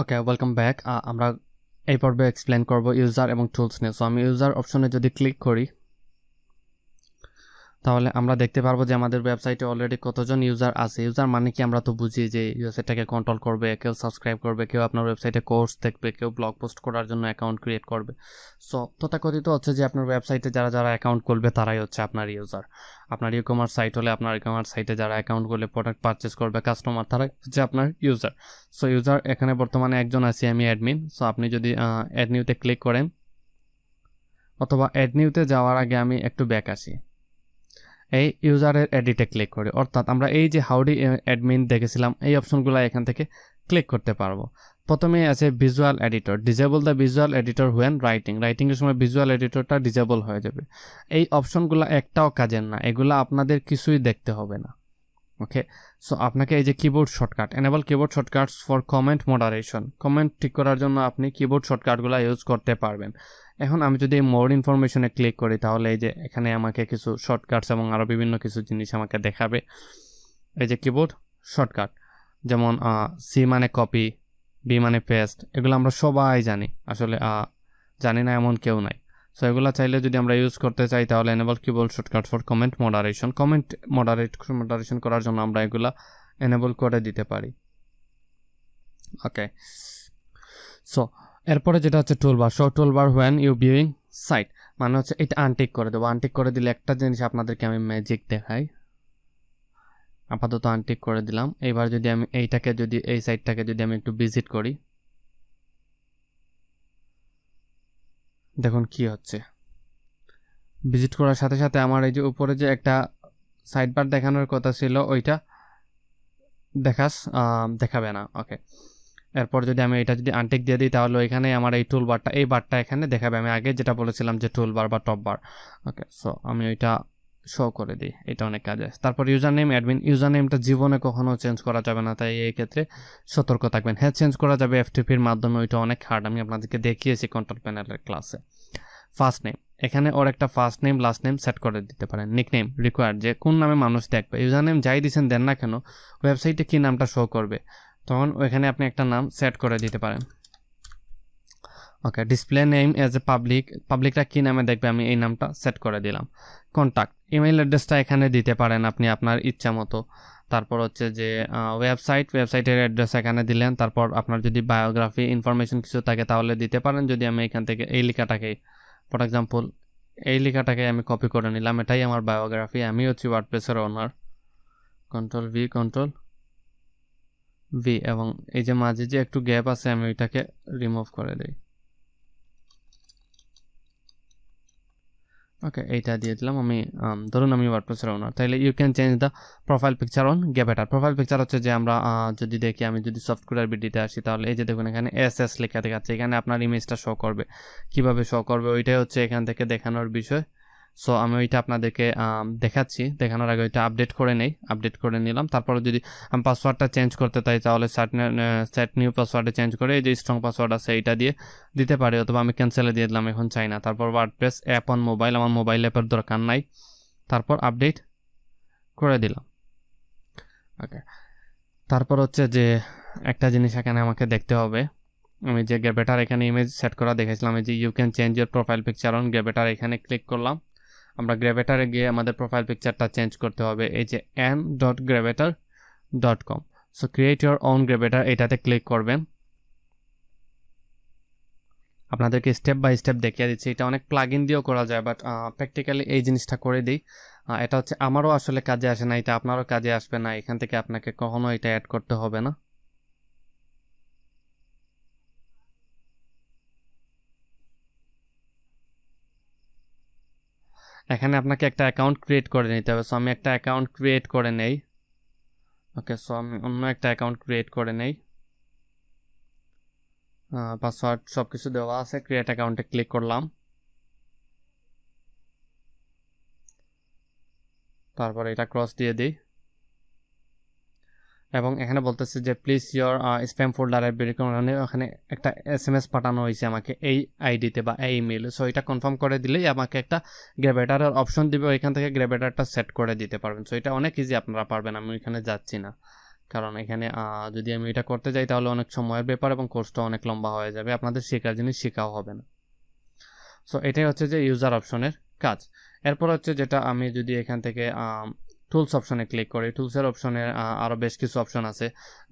ওকে, welcome back. আমরা এই পর্বে এক্সপ্লেন করব ইউজার এবং টুলস নিয়ে। সো আমি ইউজার অপশনে যদি ক্লিক করি তাহলে আমরা দেখতে পারবো যে আমাদের ওয়েবসাইটে অলরেডি কতজন ইউজার আছে। ইউজার মানে কি আমরা তো বুঝি যে ওয়েবসাইটটাকে কন্ট্রোল করবে, কেউ সাবস্ক্রাইব করবে, কেউ আপনার ওয়েবসাইটে কোর্স দেখবে, কেউ ব্লগ পোস্ট করার জন্য অ্যাকাউন্ট ক্রিয়েট করবে। সো তথাকথিত হচ্ছে যে আপনার ওয়েবসাইটে যারা যারা অ্যাকাউন্ট করবে তারাই হচ্ছে আপনার ইউজার। আপনার ই কমার্স সাইট হলে আপনার ই কমার্স সাইটে যারা অ্যাকাউন্ট করলে প্রোডাক্ট পারচেস করবে কাস্টমার, তারাই হচ্ছে আপনার ইউজার। সো ইউজার এখানে বর্তমানে একজন আছি, আমি অ্যাডমিন। সো আপনি যদি অ্যাড নিউতে ক্লিক করেন অথবা অ্যাড নিউতে যাওয়ার আগে আমি একটু ব্যাক আসি, এই ইউজারের এডিটে ক্লিক করি, অর্থাৎ আমরা এই যে হাউডি অ্যাডমিন দেখেছিলাম এই অপশনগুলো এখান থেকে ক্লিক করতে পারবো। প্রথমেই আছে visual editor, disable the visual editor when রাইটিংয়ের সময় ভিজুয়াল এডিটরটা ডিজেবল হয়ে যাবে। এই অপশনগুলো একটাও কাজের না, এগুলো আপনাদের কিছুই দেখতে হবে না। ওকে, সো আপনাকে এই যে keyboard shortcut, enable keyboard shortcuts for comment moderation, comment ঠিক করার জন্য আপনি কিবোর্ড শর্টকাটগুলো ইউজ করতে পারবেন। এখন আমি যদি মোর ইনফরমেশনে ক্লিক করি তাহলে এই যে এখানে আমাকে কিছু শর্টকাটস এবং আরও বিভিন্ন কিছু জিনিস আমাকে দেখাবে। এই যে কিবোর্ড শর্টকাট, যেমন সি মানে কপি, বি মানে পেস্ট, এগুলো আমরা সবাই জানি, আসলে জানি না এমন কেউ নাই। সো এগুলো চাইলে যদি আমরা ইউজ করতে চাই তাহলে enable keyboard shortcut for comment moderation, comment moderation করার জন্য আমরা এগুলা এনেবল করে দিতে পারি। ওকে, সো এরপরে যেটা হচ্ছে toolbar, show toolbar when you viewing site, মানে হচ্ছে এটা আনটিক করে দেবো। আনটিক করে দিলে একটা জিনিস আপনাদেরকে আমি ম্যাজিক দেখাই, আপাতত আনটিক করে দিলাম। এবার যদি আমি এইটাকে যদি এই সাইটটাকে যদি আমি একটু ভিজিট করি, দেখুন কি হচ্ছে। ভিজিট করার সাথে সাথে আমার এই যে উপরে যে একটা সাইড বার দেখানোর কথা ছিল ওইটা দেখাবে না। ওকে, এরপর যদি আমি এটা যদি আনটিক দিয়ে দিই তাহলে এখানে আমার এই টুল বারটা, এই বারটা এখানে দেখাবে। আমি আগে যেটা বলেছিলাম যে টুল বার বা টপ বার। ওকে, সো আমি ওইটা শো করে দিই, এটা অনেক কাজে। তারপর ইউজার নেম অ্যাডমিন, ইউজার নেমটা জীবনে কখনো চেঞ্জ করা যাবে না, তাই এই ক্ষেত্রে সতর্ক থাকবেন। হ্যাঁ, চেঞ্জ করা যাবে এফটিপির মাধ্যমে, ওইটা অনেক হার্ড, আমি আপনাদেরকে দেখিয়েছি কন্ট্রোল প্যানেলের ক্লাসে। ফার্স্ট নেম, এখানে ওর একটা first name last name set করে দিতে পারেন। নিকনেম রিকোয়ার্ড, যে কোন নামে মানুষ দেখবে। ইউজার নেম যাই দিচ্ছেন দেন না কেন, ওয়েবসাইটে কী নামটা শো করবে তখন ওইখানে আপনি একটা নাম সেট করে দিতে পারেন। ওকে, ডিসপ্লে নেম এজ এ পাবলিকরা কী নামে দেখবে আমি এই নামটা সেট করে দিলাম। কন্ট্যাক্ট, ইমেল অ্যাড্রেসটা এখানে দিতে পারেন আপনি আপনার ইচ্ছা মতো। তারপর হচ্ছে যে ওয়েবসাইটের অ্যাড্রেস এখানে দিলেন। তারপর আপনার যদি বায়োগ্রাফি ইনফরমেশন কিছু থাকে তাহলে দিতে পারেন। যদি আমি এখান থেকে এই লেখাটাকে, ফর এক্সাম্পল এই লেখাটাকে আমি কপি করে নিলাম, এটাই আমার বায়োগ্রাফি, আমি হচ্ছি ওয়ার্ডপ্রেসের ওনার, কন্ট্রোল ভি, এবং এই যে মাঝে যে একটু গ্যাপ আছে আমি ওইটাকে রিমুভ করে দিই। ওকে, এইটা দিয়ে দিলাম আমি। ধরুন আমি ওয়ার্ডপ্রেসের ওনার, তাহলে you can change the profile picture on Gravatar. Profile picture হচ্ছে যে আমরা যদি দেখি, আমি যদি সফটওয়্যার বিডিতে আসি তাহলে এই যে দেখুন এখানে এস লেখা দেখাচ্ছে, এখানে আপনার ইমেজটা শো করবে। কিভাবে শো করবে ওইটাই হচ্ছে এখান থেকে দেখানোর বিষয়। সো আমি ওইটা আপনাদেরকে দেখাচ্ছি, দেখানোর আগে ওইটা আপডেট করে নিলাম। তারপরে যদি আমি পাসওয়ার্ডটা চেঞ্জ করতে চাই তাহলে সেট নিউ পাসওয়ার্ডে চেঞ্জ করে এই যে স্ট্রং পাসওয়ার্ড আছে এইটা দিয়ে দিতে পারি, অথবা আমি ক্যান্সেলে দিয়ে দিলাম, এখন চাই না। তারপর ওয়ার্ডপ্রেস অ্যাপ অন মোবাইল, আমার মোবাইল অ্যাপের দরকার নাই, তারপর আপডেট করে দিলাম। ওকে, তারপর হচ্ছে যে একটা জিনিস এখানে আমাকে দেখতে হবে, আমি যে গেবেটার এখানে ইমেজ সেট করা দেখেছিলাম, এই যে you can change your profile picture on Gravatar, এখানে ক্লিক করলাম। আমরা গ্রেভেটারে গিয়ে আমাদের প্রোফাইল পিকচারটা চেঞ্জ করতে হবে, এই যে n.grevator.com। So create your own Gravatar, এটাতে ক্লিক করবেন। আপনাদেরকে স্টেপ বাই স্টেপ দেখিয়ে দিচ্ছি, এটা অনেক প্লাগইন দিয়েও করা যায়, বাট প্র্যাকটিক্যালি এই জিনিসটা করে দিই। এটা হচ্ছে আমারও আসলে কাজে আসে না, এটা আপনারও কাজে আসবে না, এখান থেকে আপনাকে কখনো এটা অ্যাড করতে হবে না। এখানে আপনাকে একটা অ্যাকাউন্ট ক্রিয়েট করে নিতে হবে। সো আমি একটা অ্যাকাউন্ট ক্রিয়েট করে নেই। ওকে, সো আমি অন্য একটা অ্যাকাউন্ট ক্রিয়েট করে নেই, পাসওয়ার্ড সব কিছু দেওয়া আছে। ক্রিয়েট অ্যাকাউন্টে ক্লিক করলাম, তারপর এটা ক্রস দিয়ে দিই, এবং এখানে বলতেছে যে প্লিজ ইয়োর স্প্যাম ফোল্ডারে ওখানে একটা SMS পাঠানো হয়েছে আমাকে এই আইডিতে বা এই ইমেইলে। সো এটা কনফার্ম করে দিলেই আমাকে একটা গ্রেভেটারের অপশন দিবে, ওইখান থেকে গ্রেভেটারটা সেট করে দিতে পারবেন। সো এটা অনেক ইজি, আপনারা পারবেন, আমি ওইখানে যাচ্ছি না। কারণ এখানে যদি আমি এটা করতে যাই তাহলে অনেক সময়ের ব্যাপার এবং কোর্সটা অনেক লম্বা হয়ে যাবে, আপনাদের শেখার জিনিস শেখাও হবে না। সো এটাই হচ্ছে যে ইউজার অপশনের কাজ। এরপর হচ্ছে যেটা আমি যদি এখান থেকে টুলস অপশনে ক্লিক করি, টুলসের অপশনে আরও বেশ কিছু অপশন আছে,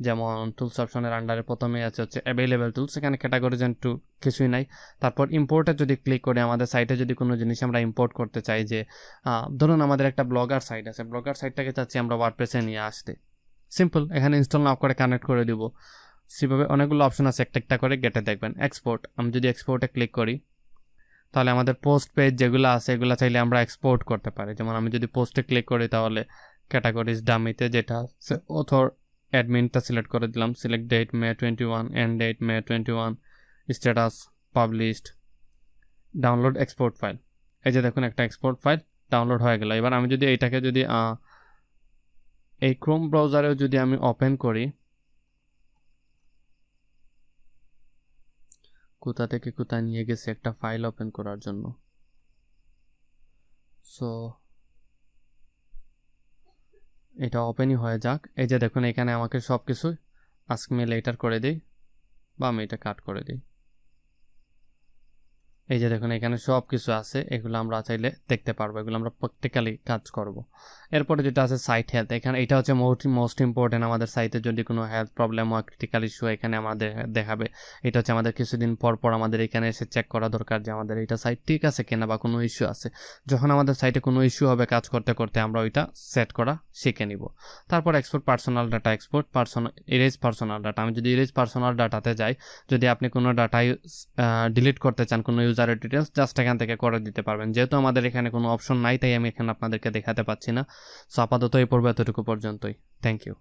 যেমন টুলস অপশনের আন্ডারে প্রথমে আছে হচ্ছে অ্যাভেলেবেল টুলস, এখানে ক্যাটাগরিজেন টু কিছুই নাই। তারপর ইম্পোর্টে যদি ক্লিক করি, আমাদের সাইটে যদি কোনো জিনিস আমরা ইম্পোর্ট করতে চাই, যে ধরুন আমাদের একটা ব্লগার সাইট আছে, ব্লগার সাইটটাকে চাচ্ছি আমরা ওয়ার্ডপ্রেসে নিয়ে আসতে, সিম্পল এখানে ইনস্টল নাও করে কানেক্ট করে দিব। সেভাবে অনেকগুলো অপশন আছে, একটা একটা করে গেটে দেখবেন। এক্সপোর্ট, আমি যদি এক্সপোর্টে ক্লিক করি তাহলে আমাদের পোস্ট পেজ যেগুলো আছে এগুলো চাইলে আমরা এক্সপোর্ট করতে পারি। যেমন আমি যদি পোস্টে ক্লিক করি তাহলে ক্যাটাগরিজ ডামিতে যেটা অথর অ্যাডমিনটা সিলেক্ট করে দিলাম, select date May 21, end date May 21, status published, download export file. এই যে দেখুন একটা এক্সপোর্ট ফাইল ডাউনলোড হয়ে গেল। এবার আমি যদি এইটাকে যদি এই ক্রোম ব্রাউজারেও যদি আমি ওপেন করি, কোথা থেকে কোথায় নিয়ে গেছে একটা ফাইল ওপেন করার জন্য। সো এটা ওপেনই হয়ে যাক। এই যে দেখুন এখানে আমাকে সব কিছু আস্ক মি লেটার করে দিই, বা আমি এটা কাট করে দিই। এই যে দেখুন এখানে সব কিছু আছে, এগুলো আমরা চাইলে দেখতে পারবো, এগুলো আমরা প্র্যাকটিক্যালি কাজ করব। এরপরে যেটা আছে সাইট হেলথ, এখানে এটা হচ্ছে মোস্ট ইম্পর্টেন্ট। আমাদের সাইটে যদি কোনো হেলথ প্রবলেম হয়, ক্রিটিক্যাল ইস্যু এখানে আমাদের দেখাবে। এটা হচ্ছে আমাদের কিছুদিন পর পর আমাদের এখানে এসে চেক করা দরকার যে আমাদের এটা সাইট ঠিক আছে কিনা বা কোনো ইস্যু আছে। যখন আমাদের সাইটে কোনো ইস্যু হবে কাজ করতে করতে আমরা ওইটা সেট করা শিখে নিব। তারপর export personal data, erase personal data. আমি যদি ইরেজ পার্সোনাল ডাটাতে যাই, যদি আপনি কোনো ডাটা ডিলিট করতে চান, কোনো ইউজারের ডিটেলস, জাস্ট এখান থেকে করে দিতে পারবেন। যেহেতু আমাদের এখানে কোনো অপশন নাই তাই আমি এখানে আপনাদেরকে দেখাতে পাচ্ছি না। সো আপাতত এই পর্বে এতটুকু পর্যন্তই। Thank you.